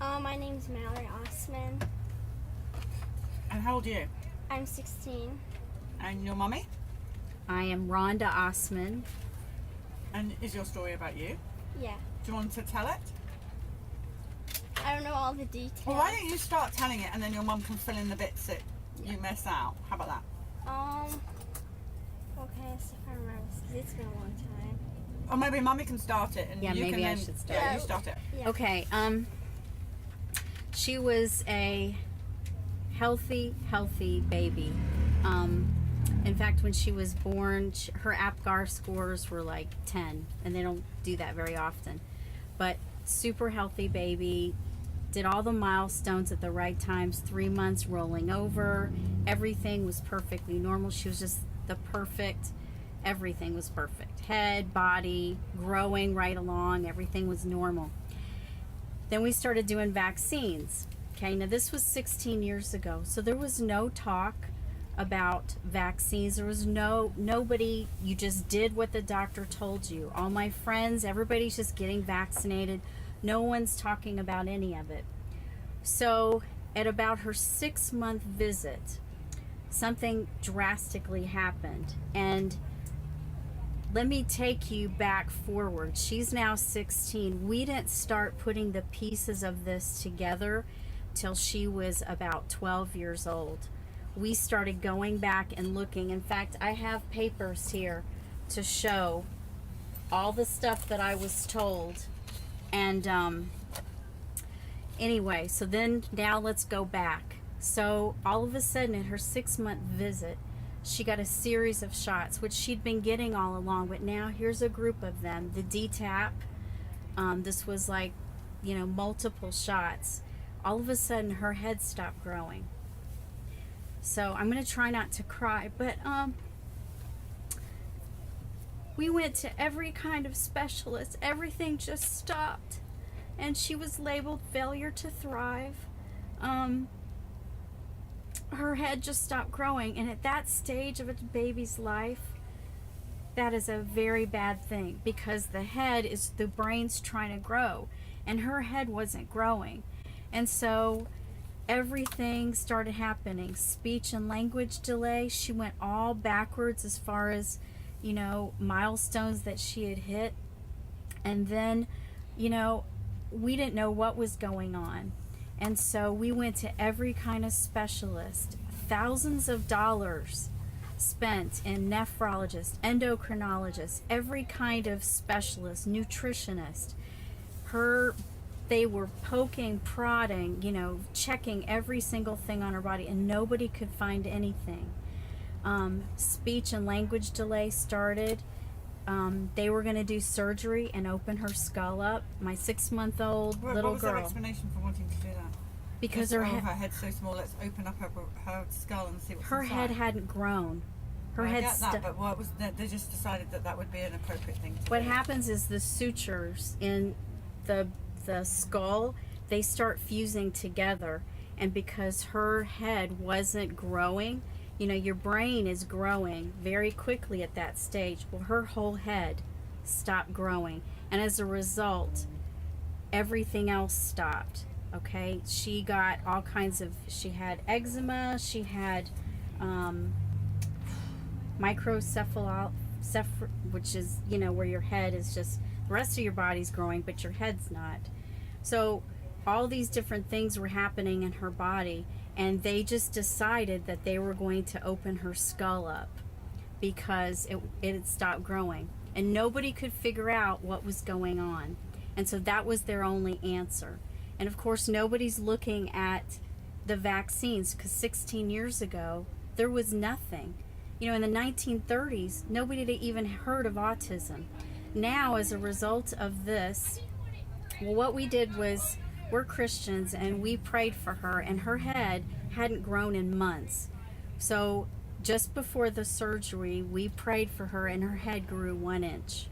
My name's Mallory Ossmann. And how old are you? I'm 16. And your mummy? I am Rhonda Ossmann. And is your story about you? Yeah. Do you want to tell it? I don't know all the details. Well, why don't you start telling it and then your mum can fill in the bits that you miss out. How about that? Okay, so if I remember, it's been a long time. Or maybe mummy can start it and Yeah, you maybe can I then, should start. Yeah, you start it. Yeah. Okay, she was a healthy baby. In fact, when she was born, her APGAR scores were like 10, and they don't do that very often. But super healthy baby, did all the milestones at the right times, 3 months rolling over, everything was perfectly normal. She was just the perfect, everything was perfect. Head, body, growing right along, everything was normal. Then we started doing vaccines. Okay, now this was 16 years ago, so there was no talk about vaccines. There was nobody, you just did what the doctor told you. All my friends, everybody's just getting vaccinated. No one's talking about any of it. So at about her 6-month visit, something drastically happened. And let me take you back forward. She's now 16. We didn't start putting the pieces of this together till she was about 12 years old. We started going back and looking. In fact, I have papers here to show all the stuff that I was told. And anyway, so then now let's go back. So all of a sudden at her 6-month visit, she got a series of shots, which she'd been getting all along, but now here's a group of them. The DTaP, this was like, multiple shots. All of a sudden her head stopped growing. So I'm going to try not to cry, but we went to every kind of specialist. Everything just stopped, and she was labeled failure to thrive. Her head just stopped growing, and at that stage of a baby's life, that is a very bad thing, because the brain's trying to grow, and her head wasn't growing. And so everything started happening. Speech and language delay. She went all backwards as far as, milestones that she had hit. And then, we didn't know what was going on. And so we went to every kind of specialist. Thousands of dollars spent in nephrologists, endocrinologists, every kind of specialist, nutritionist. They were poking, prodding, checking every single thing on her body, and nobody could find anything. Speech and language delay started. They were going to do surgery and open her skull up. My 6-month-old little girl. What was their explanation for wanting to do that? Because her head's so small, let's open up her skull and see what's her inside. head hadn't grown. Her head. I get that, but what was they just decided that would be an appropriate thing to do. What happens is the sutures in the skull, they start fusing together, and because her head wasn't growing, your brain is growing very quickly at that stage. Well, her whole head stopped growing, and as a result, everything else stopped. Okay, she got all kinds of, she had eczema, she had microcephaly, which is, where your head is just, the rest of your body's growing, but your head's not. So all these different things were happening in her body, and they just decided that they were going to open her skull up because it had stopped growing, and nobody could figure out what was going on. And so that was their only answer. And of course, nobody's looking at the vaccines, because 16 years ago there was nothing. In the 1930s, nobody had even heard of autism. Now, as a result of this, well, what we did was, we're Christians, and we prayed for her, and her head hadn't grown in months. So just before the surgery, we prayed for her, and her head grew 1 inch.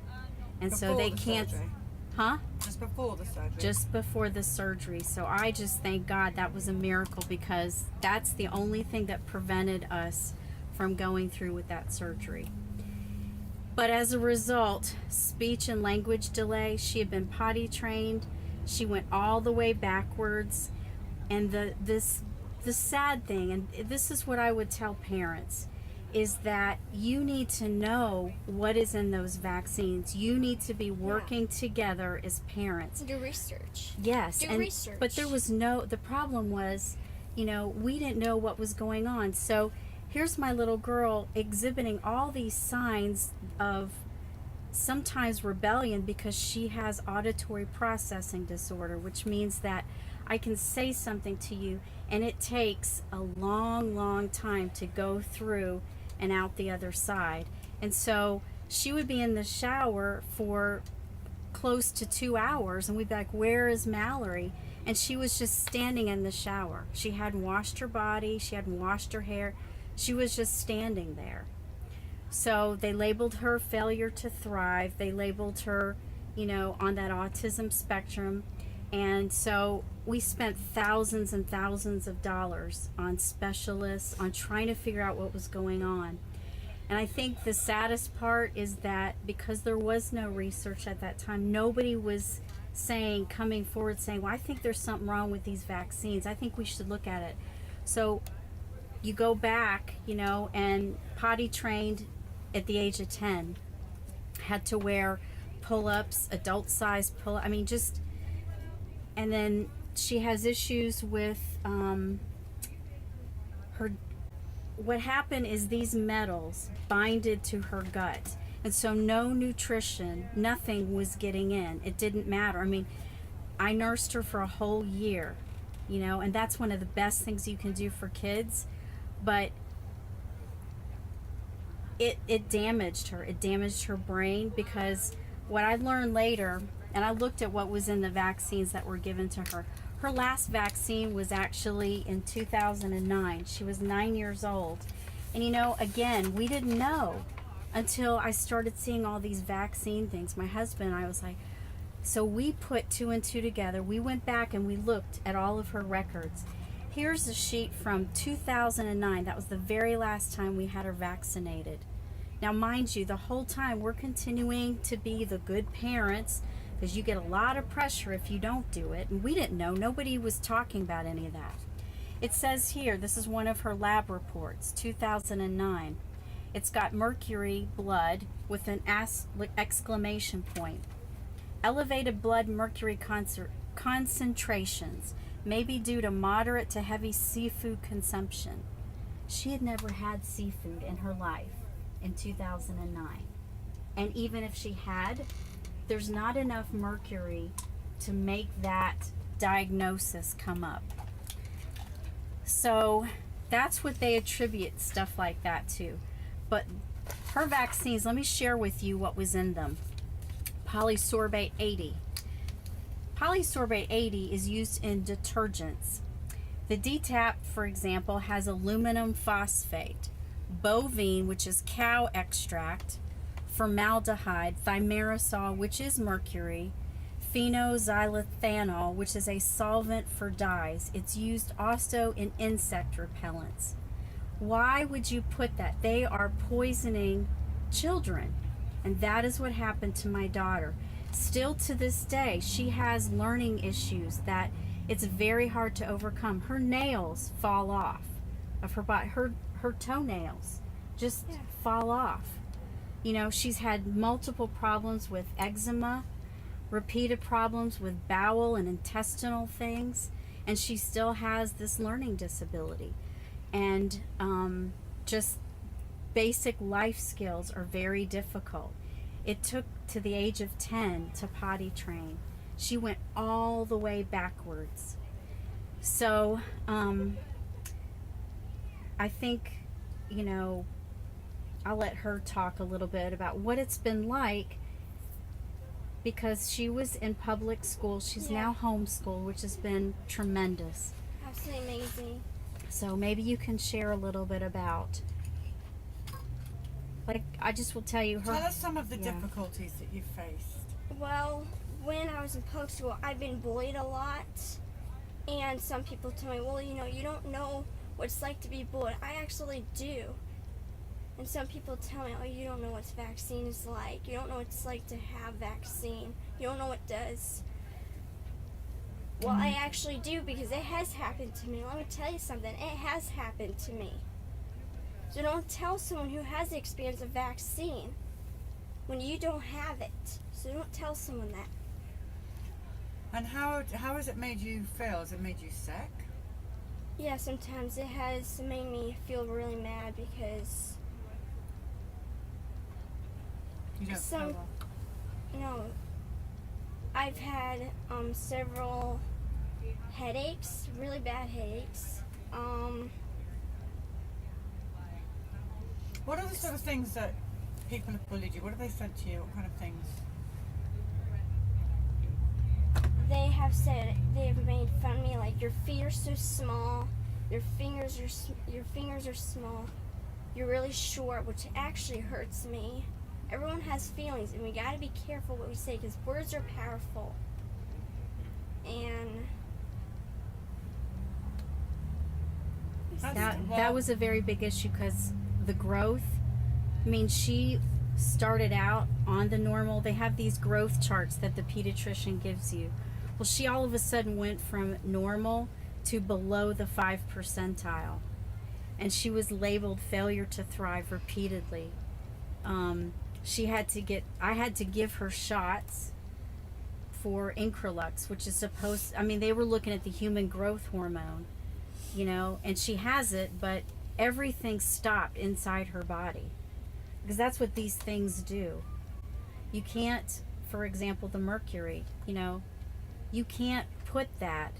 And Before so they the can't, surgery. huh? Just before the surgery. Just before the surgery. So I just thank God that was a miracle, because that's the only thing that prevented us from going through with that surgery. But as a result, speech and language delay, she had been potty trained. She went all the way backwards. And the sad thing, and this is what I would tell parents, is that you need to know what is in those vaccines. You need to be working together as parents. Do research. Yes. Do and, research. But there was the problem was, we didn't know what was going on. So here's my little girl exhibiting all these signs of sometimes rebellion because she has auditory processing disorder, which means that I can say something to you and it takes a long, long time to go through and out the other side. And so she would be in the shower for close to 2 hours and we'd be like, where is Mallory? And she was just standing in the shower. She hadn't washed her body, she hadn't washed her hair. She was just standing there. So they labeled her failure to thrive. They labeled her, on that autism spectrum. And so we spent thousands and thousands of dollars on specialists, on trying to figure out what was going on. And I think the saddest part is that because there was no research at that time, nobody was coming forward saying, well, I think there's something wrong with these vaccines. I think we should look at it. So you go back, and potty trained at the age of 10, had to wear pull-ups, adult size pull-up. And then she has issues with her. What happened is these metals binded to her gut, and so no nutrition, nothing was getting in. It didn't matter. I nursed her for a whole year, and that's one of the best things you can do for kids, but it damaged her. It damaged her brain, because what I learned later, and I looked at what was in the vaccines that were given to her. Her last vaccine was actually in 2009. She was 9 years old. And again, we didn't know until I started seeing all these vaccine things. My husband and I was like, so we put 2 and 2 together. We went back and we looked at all of her records. Here's a sheet from 2009. That was the very last time we had her vaccinated. Now, mind you, the whole time we're continuing to be the good parents, because you get a lot of pressure if you don't do it. And we didn't know. Nobody was talking about any of that. It says here, this is one of her lab reports, 2009. It's got mercury blood with an exclamation point. Elevated blood mercury concentrations may be due to moderate to heavy seafood consumption. She had never had seafood in her life in 2009. And even if she had, there's not enough mercury to make that diagnosis come up. So that's what they attribute stuff like that to. But her vaccines, let me share with you what was in them. Polysorbate 80. Polysorbate 80 is used in detergents. The DTaP, for example, has aluminum phosphate, bovine, which is cow extract, formaldehyde, thimerosal, which is mercury, phenolxylithanol, which is a solvent for dyes. It's used also in insect repellents. Why would you put that? They are poisoning children. And that is what happened to my daughter. Still to this day, she has learning issues that it's very hard to overcome. Her nails fall off of her body. Her toenails just fall off. She's had multiple problems with eczema, repeated problems with bowel and intestinal things, and she still has this learning disability. And just basic life skills are very difficult. It took to the age of 10 to potty train. She went all the way backwards. So I think, I'll let her talk a little bit about what it's been like, because she was in public school. She's now homeschooled, which has been tremendous. Absolutely amazing. So maybe you can share a little bit about, I just will tell you her. Tell us some of the difficulties that you faced. Well, when I was in public school, I've been bullied a lot. And some people tell me, well, you don't know what it's like to be bullied. I actually do. And some people tell me, oh, you don't know what vaccine is like. You don't know what it's like to have vaccine. You don't know what it does. Well, I actually do, because it has happened to me. Let me tell you something. It has happened to me. So don't tell someone who has the experience of vaccine when you don't have it. So don't tell someone that. And how has it made you feel? Has it made you sick? Yeah, sometimes it has made me feel really mad because You don't Some- feel well. I've had several headaches, really bad headaches. What are the sort of things that people have bullied you? What have they said to you? What kind of things? They have said, they have made fun of me, like, your feet are so small, your fingers are small, you're really short, which actually hurts me. Everyone has feelings, and we gotta be careful what we say, because words are powerful. And That was a very big issue because the growth. I mean, she started out on the normal. They have these growth charts that the pediatrician gives you. Well, she all of a sudden went from normal to below the 5 percentile, and she was labeled failure to thrive repeatedly. I had to give her shots for Increlux, which is supposed, I mean, they were looking at the human growth hormone, and she has it, but everything stopped inside her body, because that's what these things do. You can't, for example, the mercury, you can't put that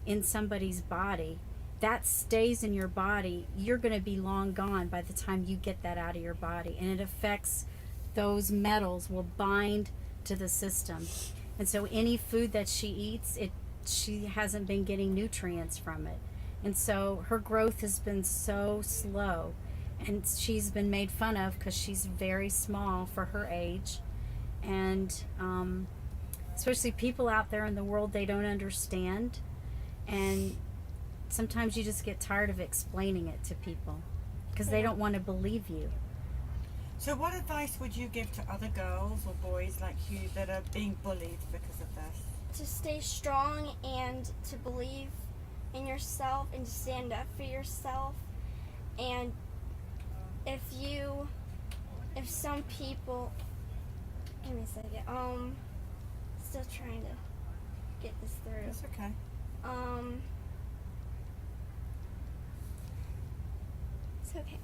in somebody's body. That stays in your body. You're going to be long gone by the time you get that out of your body, and it affects, those metals will bind to the system. And so any food that she eats, she hasn't been getting nutrients from it. And so her growth has been so slow, and she's been made fun of because she's very small for her age. And especially people out there in the world, they don't understand. And sometimes you just get tired of explaining it to people because they don't want to believe you. So what advice would you give to other girls or boys like you that are being bullied because of this? to stay strong and to believe in yourself and to stand up for yourself. And if some people, give me a second, still trying to get this through. That's okay. It's okay.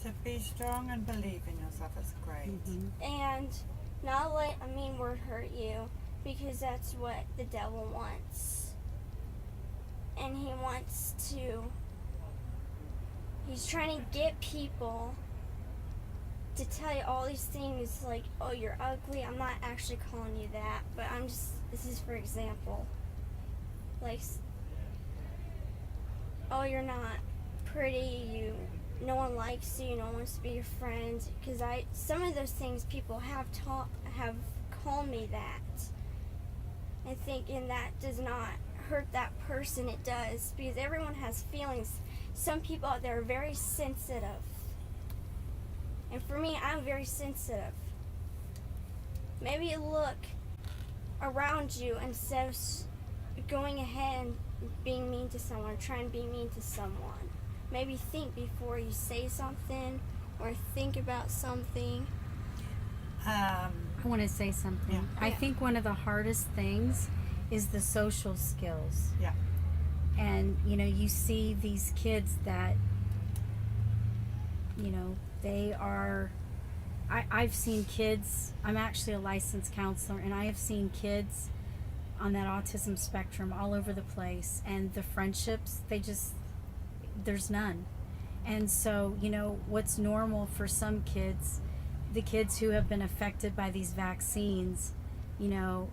So be strong and believe in yourself. That's great. Mm-hmm. And not let a mean word hurt you, because that's what the devil wants. And he's trying to get people to tell you all these things like, oh, you're ugly. I'm not actually calling you that, but this is for example. Like, oh, you're not pretty, no one likes you, no one wants to be your friend. Because some of those things people have called me that. And thinking that does not hurt that person, it does. Because everyone has feelings. Some people out there are very sensitive. And for me, I'm very sensitive. Maybe look around you instead of going ahead and being mean to someone, or trying to be mean to someone. Maybe think before you say something or think about something. I want to say something. Yeah. I think one of the hardest things is the social skills. Yeah. And, you see these kids that, they are, I've seen kids, I'm actually a licensed counselor, and I have seen kids on that autism spectrum all over the place, and the friendships, there's none. And so, what's normal for some kids, the kids who have been affected by these vaccines, the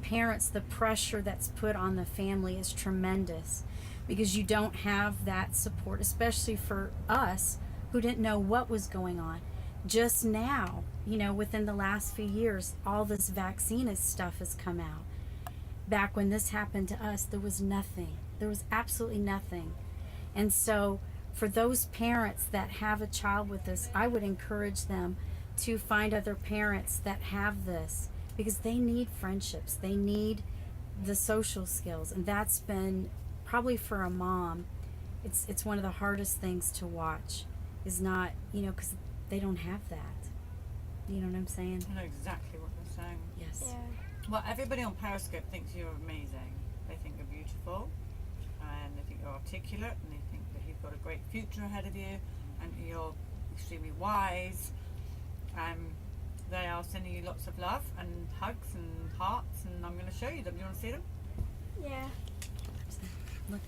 parents, the pressure that's put on the family is tremendous, because you don't have that support, especially for us who didn't know what was going on. Just now, within the last few years, all this vaccine stuff has come out. Back when this happened to us, there was nothing. There was absolutely nothing. And so for those parents that have a child with this, I would encourage them to find other parents that have this, because they need friendships. They need the social skills, and that's been probably for a mom. It's one of the hardest things to watch. Is not, because they don't have that. You know what I'm saying? I know exactly what you're saying. Yes. Yeah. Well, everybody on Periscope thinks you're amazing. They think you're beautiful, and they think you're articulate, and they think that you've got a great future ahead of you, and you're extremely wise. They are sending you lots of love and hugs and hearts, and I'm going to show you them. You want to see them? Yeah. Look.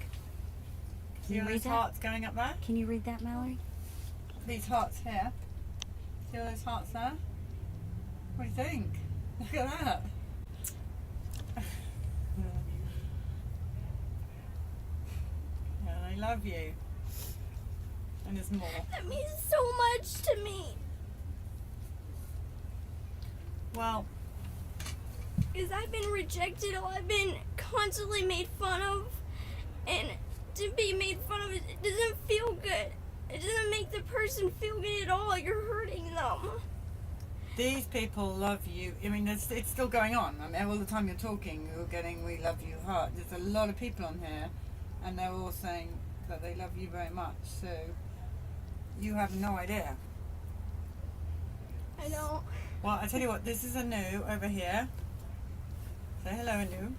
See all read those that? hearts going up there? Can you read that, Mallory? These hearts here. See all those hearts there? What do you think? Look at that. Yeah, I love you. And there's more. That means so much to me. Well, Because I've been rejected, or I've been constantly made fun of. And to be made fun of, it doesn't feel good. It doesn't make the person feel good at all. You're hurting them. these people love you. I mean, it's still going on. I mean, all the time you're talking, you're getting "we love you" heart. There's a lot of people on here, and they're all saying that they love you very much. So you have no idea. I don't. Well, I tell you what, this is Anu over here. Say hello, Anu.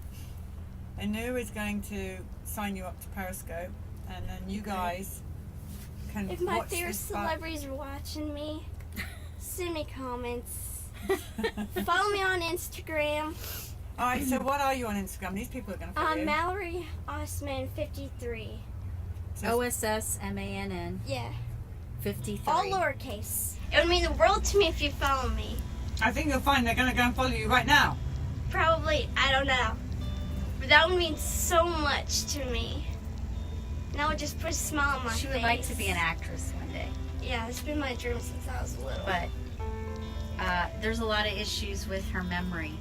Anu is going to sign you up to Periscope, and then you guys can If my watch favorite this back. celebrities are watching me, send me comments. Follow me on Instagram. Alright, so what are you on Instagram? These people are going to follow you. Mallory Ossmann 53. So OSSMANN Yeah. 53. All lowercase. It would mean the world to me if you follow me. I think you'll find they're going to go and follow you right now. Probably. I don't know. But that would mean so much to me. And that would just put a smile on my face. She would like to be an actress one day, Yeah, it's been my dream since I was little. but there's a lot of issues with her memory.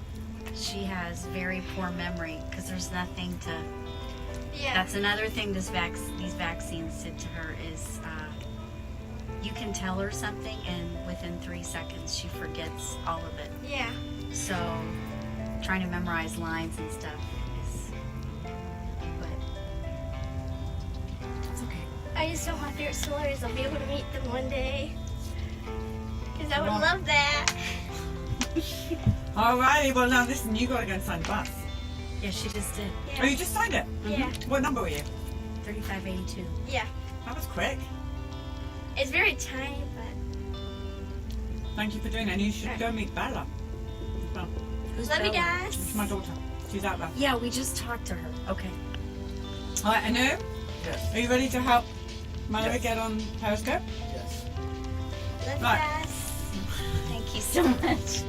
She has very poor memory because there's nothing to. yeah. That's another thing these vaccines did to her is you can tell her something and within 3 seconds she forgets all of it. Yeah. So trying to memorize lines and stuff is, but it's okay. I just hope my favorite celebrities, I'll be able to meet them one day. Because I would Well- love that. Alrighty, well now listen, you got to go and sign the bus. Yeah, she just did. Oh, you just signed it? Yeah. What number were you? 3582. Yeah. That was quick. It's very tiny, but Thank you for doing that. And you should go meet Bella. Well, Who's love you Bella? guys. it's my daughter. She's out there. Yeah, we just talked to her. Okay. Alright, Anu, Yes. are you ready to help Mallory Yes. get on Periscope? Yes. love you Right. guys. Thank you so much.